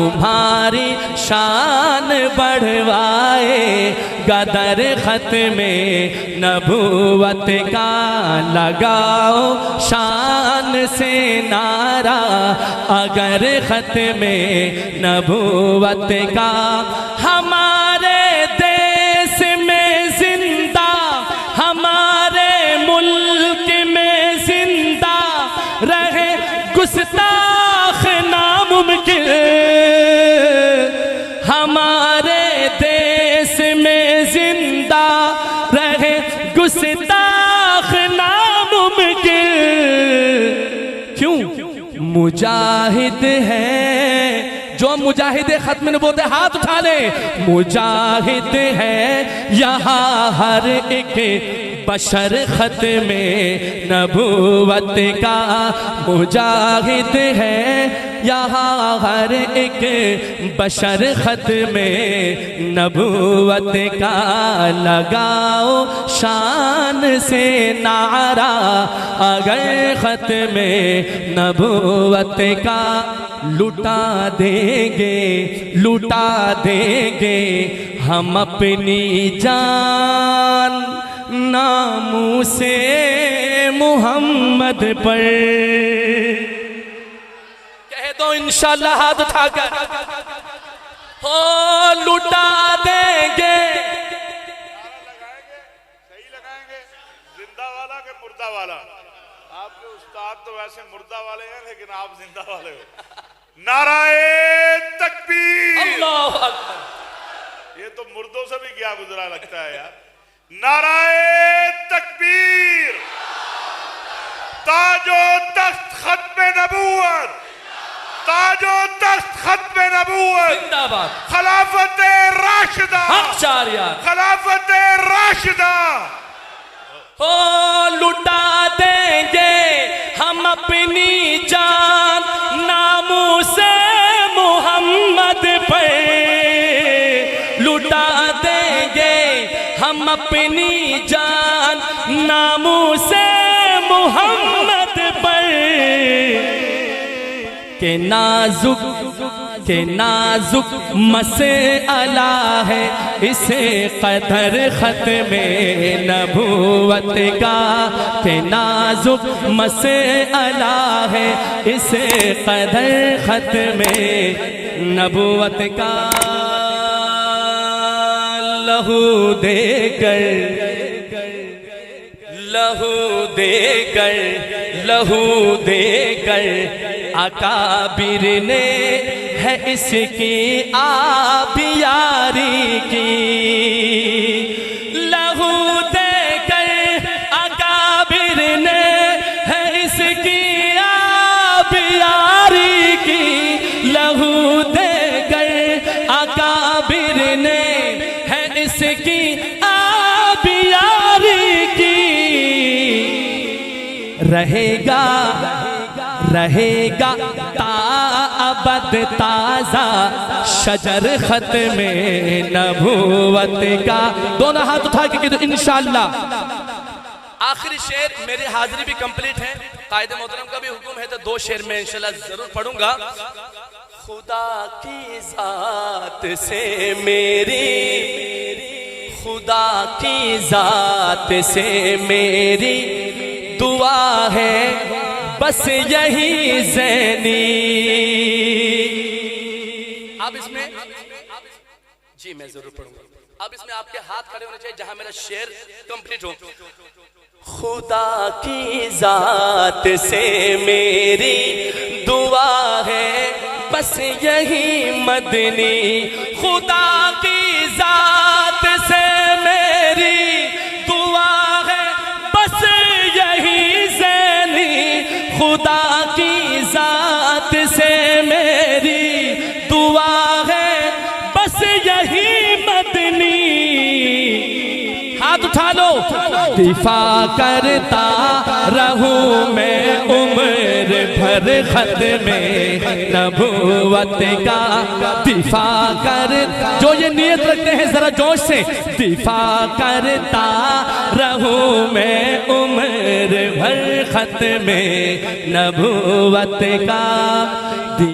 تمہاری شان بڑھوائے گا، در ختم نبوت کا لگاؤ شان سے نعرہ، اگر ختم نبوت کا ہمارے دیس میں زندہ، ہمارے ملک میں زندہ رہے گستاخ ناممکن، ہمارے دیس میں زندہ رہے گستاخ ناممکن، کیوں؟ مجاہد ہے جو مجاہد ختم نبوت ہاتھ اٹھا لے، مجاہد ہے یہاں ہر ایک بشر ختم نبوت کا، مجاہد ہے یہاں ہر ایک بشر ختم نبوت کا، لگاؤ شان سے نعرہ، اگر ختم نبوت کا لٹا دیں گے ہم اپنی جان ناموس محمد پر، کہہ دو انشاءاللہ ہاتھ اٹھا کر، ہو لٹا دیں گے، صحیح لگائیں گے، زندہ والا کہ مردہ والا؟ آپ کے استاد تو ویسے مردہ والے ہیں لیکن آپ زندہ والے ہو۔ نعرہ تکبیر، اللہ اکبر، یہ تو مردوں سے بھی کیا گزرا لگتا ہے یار۔ نعرہ تکبیر، تاج و تخت ختم نبوت، تاج و تخت ختم نبوت، زندہ باد، خلافت راشدہ، حق شاریات، خلافت راشدہ، ہو لٹا دیں گے ہم اپنی جان ناموس محمد پر، لٹا دیں گے ہم اپنی جان ناموس محمد پر، کہ نازک مسئلہ ہے اسے قدر ختم نبوت کا، کہ نازک مسئلہ ہے اسے قدر ختم نبوت کا، لہو دے کر اکابر نے ہے اس کی آبیاری کی، لہو دے کر اکابر نے ہے اس کی آبیاری کی، لہو دے کر اکابر نے ہے اس کی آبیاری کی، رہے گا تا ابد تازہ شجر ختم نبوت کا، دونوں ہاتھ اٹھا کے کہتے انشاءاللہ۔ آخری شعر میری حاضری بھی کمپلیٹ ہے، قائد محترم کا بھی حکم ہے تو 2 شعر میں انشاءاللہ ضرور پڑھوں گا۔ خدا کی ذات سے میری، خدا کی ذات سے میری دعا ہے بس یہی زینی، اب اس میں جی میں ضرور پڑھوں گا، اب اس میں آپ کے ہاتھ کھڑے ہونے چاہیے جہاں میرا شعر کمپلیٹ ہو۔ خدا کی ذات سے میری دعا ہے بس یہی مدنی، خدا کی ذات سے میری دعا ہے بس یہی زینی، خدا کی ذات سے میری دعا ہے بس یہی مدنی، ہاتھ اٹھا لو، دفاع کرتا رہوں میں عمر بھر ختم نبوت کا، دفاع جو یہ نیت رکھتے ہیں ذرا جوش سے، دفاع کرتا رہوں میں عمر بھر ختم نبوت کا،